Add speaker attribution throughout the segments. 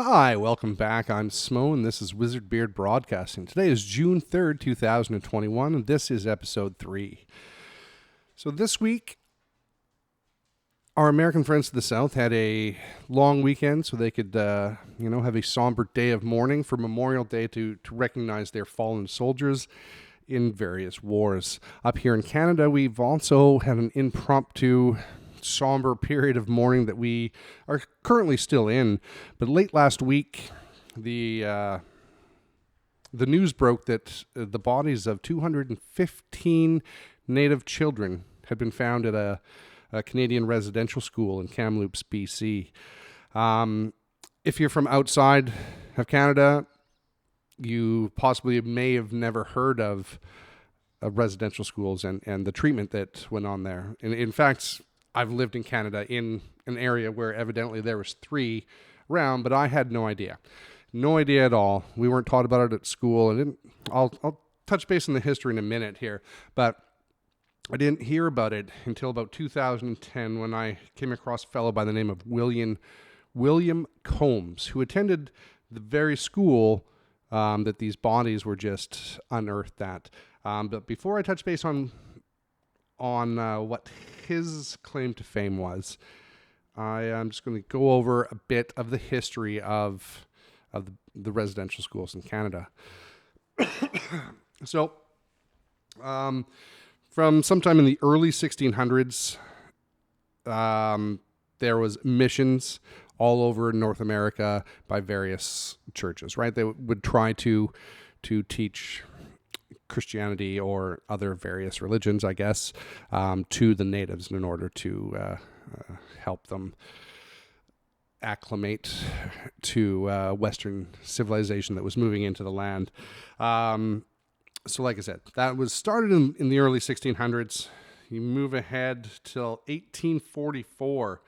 Speaker 1: Hi, welcome back. I'm Smo, and this is Wizard Beard Broadcasting. Today is June 3rd, 2021, and this is episode 3. So this week, our American friends to the south had a long weekend so they could, have a somber day of mourning for Memorial Day to recognize their fallen soldiers in various wars. Up here in Canada, we've also had an impromptu somber period of mourning that we are currently still in. But late last week, the news broke that the bodies of 215 Native children had been found at a Canadian residential school in Kamloops, BC. If you're from outside of Canada, you possibly may have never heard of residential schools and the treatment that went on there. And in fact, I've lived in Canada in an area where evidently there was 3 around, but I had no idea. No idea at all. We weren't taught about it at school. And I'll touch base on the history in a minute here, but I didn't hear about it until about 2010 when I came across a fellow by the name of William Combs, who attended the very school that these bodies were just unearthed at. But before I touch base on what his claim to fame was, I am just going to go over a bit of the history of the residential schools in Canada. So, from sometime in the early 1600s, there was missions all over North America by various churches, right? They would try to teach Christianity or other various religions, I guess, to the natives in order to help them acclimate to Western civilization that was moving into the land. So like I said, that was started in the early 1600s. You move ahead till 1844,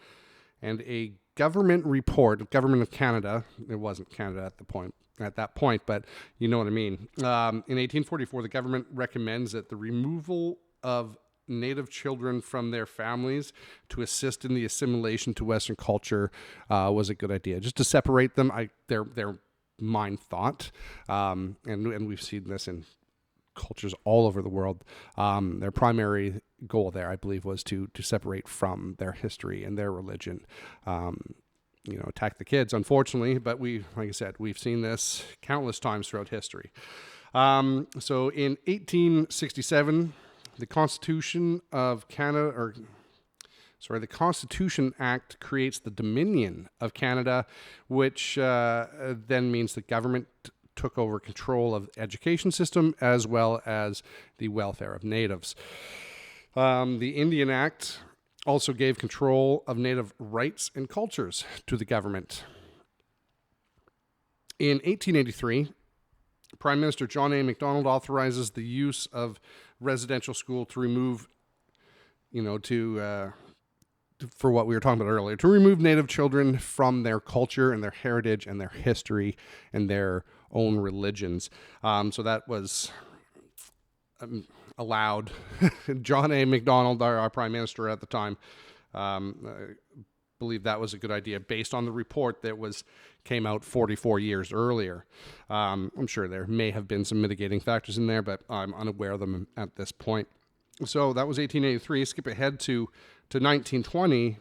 Speaker 1: and a government report, Government of Canada, it wasn't Canada at that point, but you know what I mean. In 1844, the government recommends that the removal of Native children from their families to assist in the assimilation to Western culture was a good idea. Just to separate them, their mind thought, and we've seen this in cultures all over the world. Their primary goal there, I believe, was to separate from their history and their religion. Attack the kids, unfortunately, but like I said, we've seen this countless times throughout history. So in 1867, the Constitution of Canada, the Constitution Act creates the Dominion of Canada, which then means the government took over control of the education system as well as the welfare of natives. The Indian Act also gave control of native rights and cultures to the government. In 1883, Prime Minister John A. Macdonald authorizes the use of residential school to remove, for what we were talking about earlier, to remove Native children from their culture and their heritage and their history and their own religions. So that was allowed. John A. Macdonald, our Prime Minister at the time, believed that was a good idea based on the report that came out 44 years earlier. I'm sure there may have been some mitigating factors in there, but I'm unaware of them at this point. So that was 1883. Skip ahead to 1920,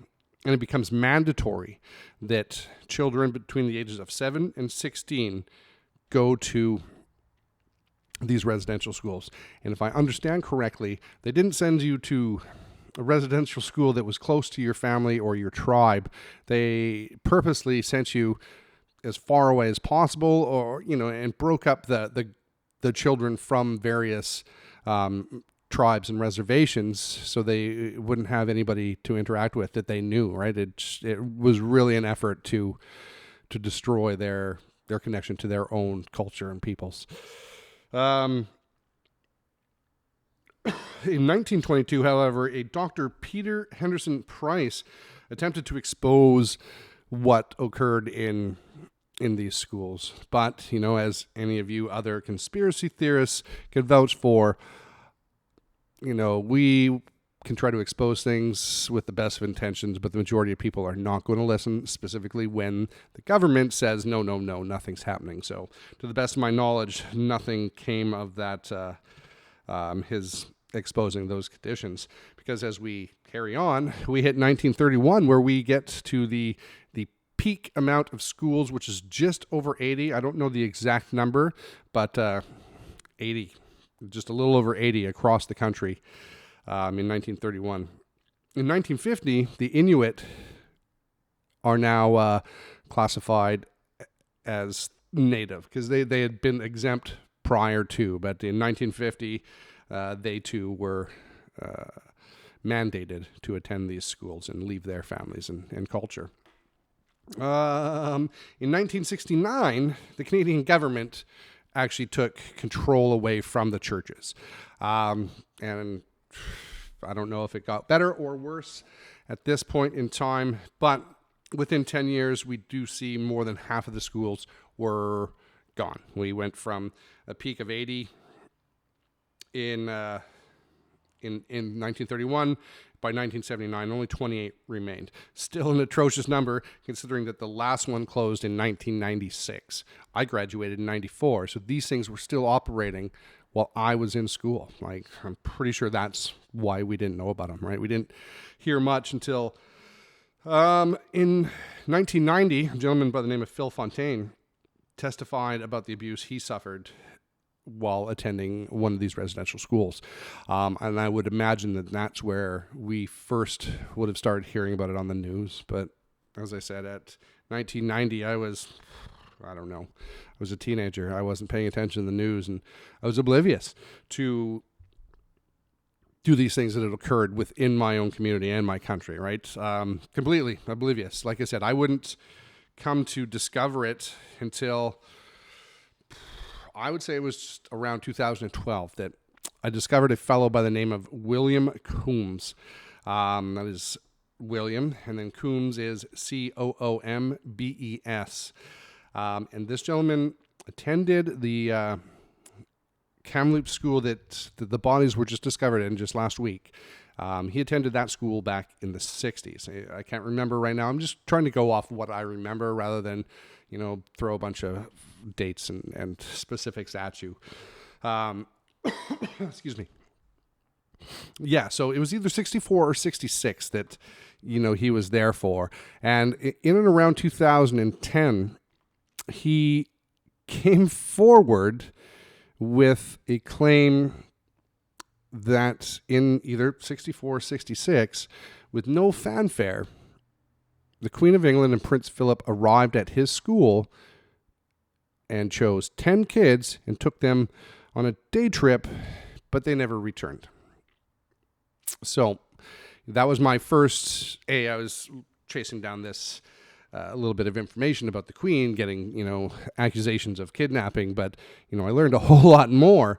Speaker 1: and it becomes mandatory that children between the ages of 7 and 16 go to these residential schools. And if I understand correctly, they didn't send you to a residential school that was close to your family or your tribe. They purposely sent you as far away as possible, or and broke up the children from various tribes and reservations so they wouldn't have anybody to interact with that they knew, right? It was really an effort to destroy their connection to their own culture and peoples. In 1922, however, a Dr. Peter Henderson Price attempted to expose what occurred in these schools. But, as any of you other conspiracy theorists can vouch for, we can try to expose things with the best of intentions, but the majority of people are not going to listen, specifically when the government says, no, nothing's happening. So to the best of my knowledge, nothing came of that, his exposing those conditions. Because as we carry on, we hit 1931, where we get to the peak amount of schools, which is just over 80. I don't know the exact number, but 80, just a little over 80 across the country. In 1931. In 1950, the Inuit are now classified as native because they had been exempt prior to, but in 1950, they too were mandated to attend these schools and leave their families and culture. In 1969, the Canadian government actually took control away from the churches. And I don't know if it got better or worse at this point in time, but within 10 years, we do see more than half of the schools were gone. We went from a peak of 80 in 1931. By 1979, only 28 remained. Still an atrocious number, considering that the last one closed in 1996. I graduated in 94, so these things were still operating while I was in school. Like, I'm pretty sure that's why we didn't know about them, right? We didn't hear much until in 1990, a gentleman by the name of Phil Fontaine testified about the abuse he suffered while attending one of these residential schools. And I would imagine that that's where we first would have started hearing about it on the news. But as I said, at 1990, I was a teenager. I wasn't paying attention to the news, and I was oblivious to these things that had occurred within my own community and my country, right? Completely oblivious. Like I said, I wouldn't come to discover it until I would say it was just around 2012 that I discovered a fellow by the name of William Coombs. That is William, and then Coombs is Coombes. And this gentleman attended the Kamloops school that the bodies were just discovered in just last week. He attended that school back in the 60s. I can't remember right now. I'm just trying to go off what I remember rather than, throw a bunch of dates and specifics at you. Excuse me. Yeah, so it was either 64 or 66 that, he was there for. And in and around 2010, he came forward with a claim that in either 64 or 66, with no fanfare, the Queen of England and Prince Philip arrived at his school and chose 10 kids and took them on a day trip, but they never returned. So that was my first, I was chasing down this a little bit of information about the Queen getting, accusations of kidnapping, but, I learned a whole lot more.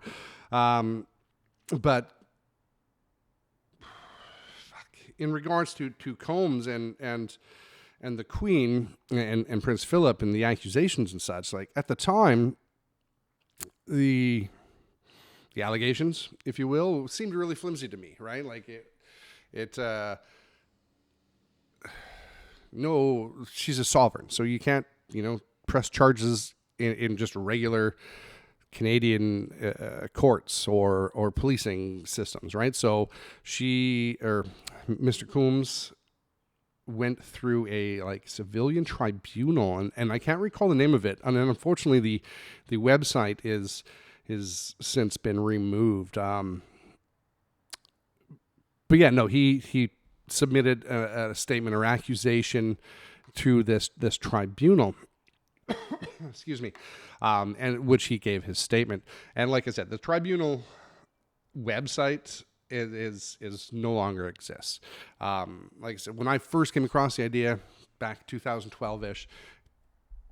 Speaker 1: But in regards to Combs and the Queen and Prince Philip and the accusations and such, like at the time, the allegations, if you will, seemed really flimsy to me, right? Like no, she's a sovereign, so you can't, press charges in just regular Canadian courts or policing systems, right? So Mr. Coombs went through a civilian tribunal, and I can't recall the name of it, and unfortunately the website is since been removed. But yeah, no, he submitted a statement or accusation to this tribunal. Excuse me. And which he gave his statement. And like I said, the tribunal website is no longer exists. Like I said, when I first came across the idea back 2012-ish,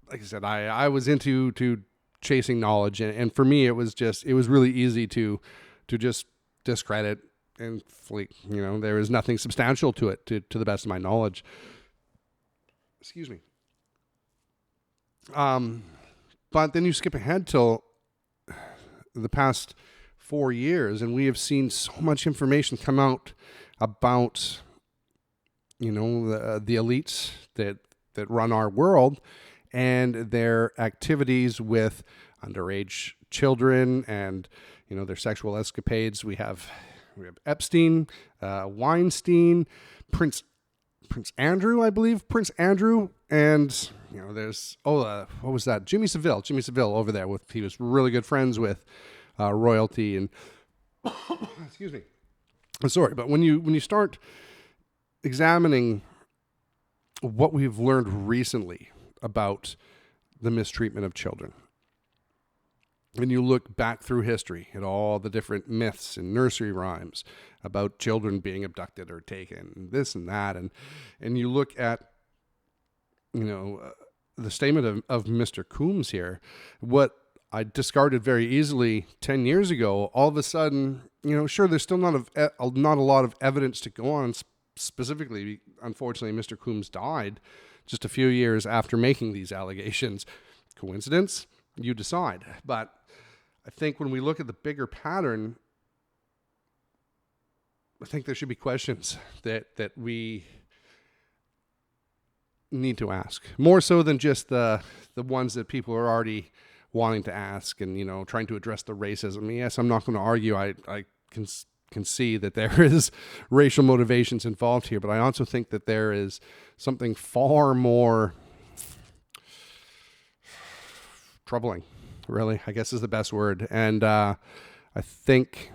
Speaker 1: like I said, I was into chasing knowledge, and for me it was really easy to just discredit and there is nothing substantial to it to the best of my knowledge. Excuse me. But then you skip ahead till the past 4 years, and we have seen so much information come out about, the elites that run our world and their activities with underage children and, their sexual escapades. We have Epstein, Weinstein, Prince Andrew, I believe, Prince Andrew, and there's what was that? Jimmy Savile over there. He was really good friends with royalty and excuse me. Sorry, but when you start examining what we've learned recently about the mistreatment of children, and you look back through history at all the different myths and nursery rhymes about children being abducted or taken, and this and that, and you look at the statement of Mr. Coombs here, what I discarded very easily 10 years ago, all of a sudden, sure, there's still not a lot of evidence to go on. Specifically, unfortunately, Mr. Coombs died just a few years after making these allegations. Coincidence? You decide. But I think when we look at the bigger pattern, I think there should be questions that we need to ask, more so than just the ones that people are already wanting to ask and, trying to address the racism. Yes, I'm not going to argue. I can see that there is racial motivations involved here, but I also think that there is something far more troubling, really, I guess is the best word. And I think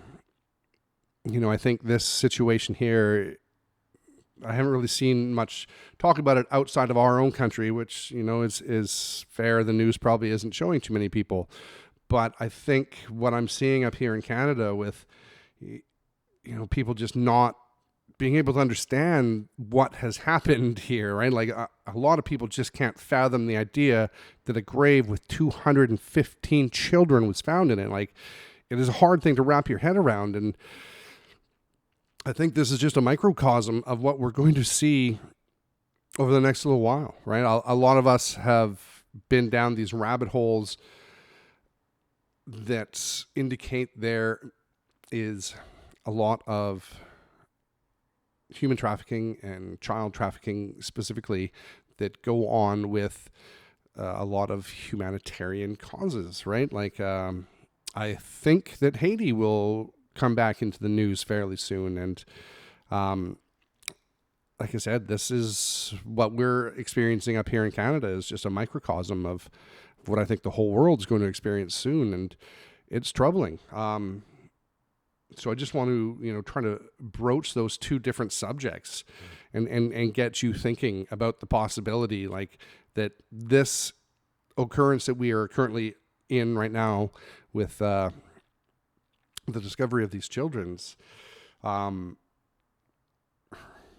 Speaker 1: this situation here, I haven't really seen much talk about it outside of our own country, which, is fair. The news probably isn't showing too many people. But I think what I'm seeing up here in Canada with, people just not being able to understand what has happened here, right? Like a lot of people just can't fathom the idea that a grave with 215 children was found in it. Like, it is a hard thing to wrap your head around. And I think this is just a microcosm of what we're going to see over the next little while, right? A lot of us have been down these rabbit holes that indicate there is a lot of human trafficking and child trafficking specifically that go on with a lot of humanitarian causes, right? Like, I think that Haiti will come back into the news fairly soon. And like I said, this is what we're experiencing up here in Canada is just a microcosm of what I think the whole world is going to experience soon. And it's troubling. So I just want to, try to broach those two different subjects and get you thinking about the possibility like that this occurrence that we are currently in right now with the discovery of these children's, like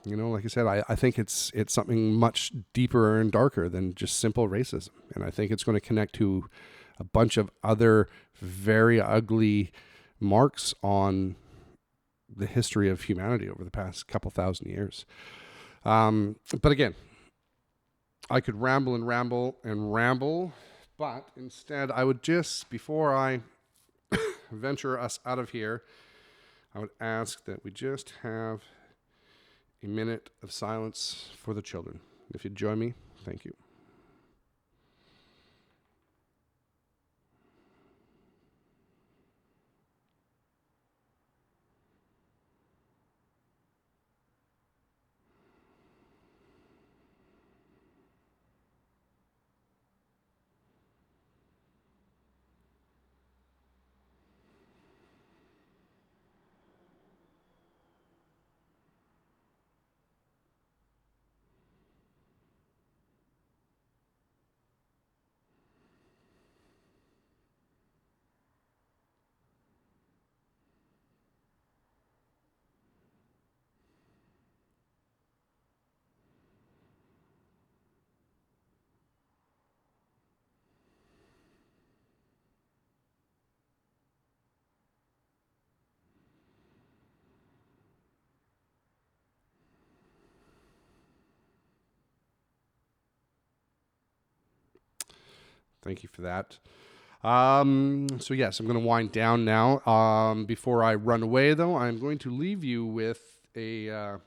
Speaker 1: I said, I think it's something much deeper and darker than just simple racism. And I think it's going to connect to a bunch of other very ugly marks on the history of humanity over the past couple thousand years. But again, I could ramble and ramble and ramble, but instead I would just, before I venture us out of here, I would ask that we just have a minute of silence for the children. If you'd join me, thank you. Thank you for that. So yes, I'm going to wind down now. Before I run away, though, I'm going to leave you with it's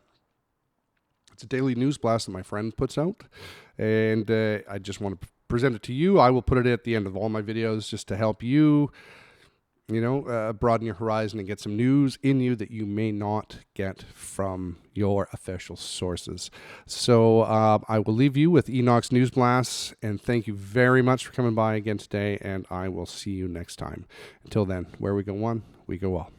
Speaker 1: a daily news blast that my friend puts out, and I just want to present it to you. I will put it at the end of all my videos just to help you, broaden your horizon and get some news in you that you may not get from your official sources. So I will leave you with Enoch's News Blasts, and thank you very much for coming by again today, and I will see you next time. Until then, where we go one, we go all.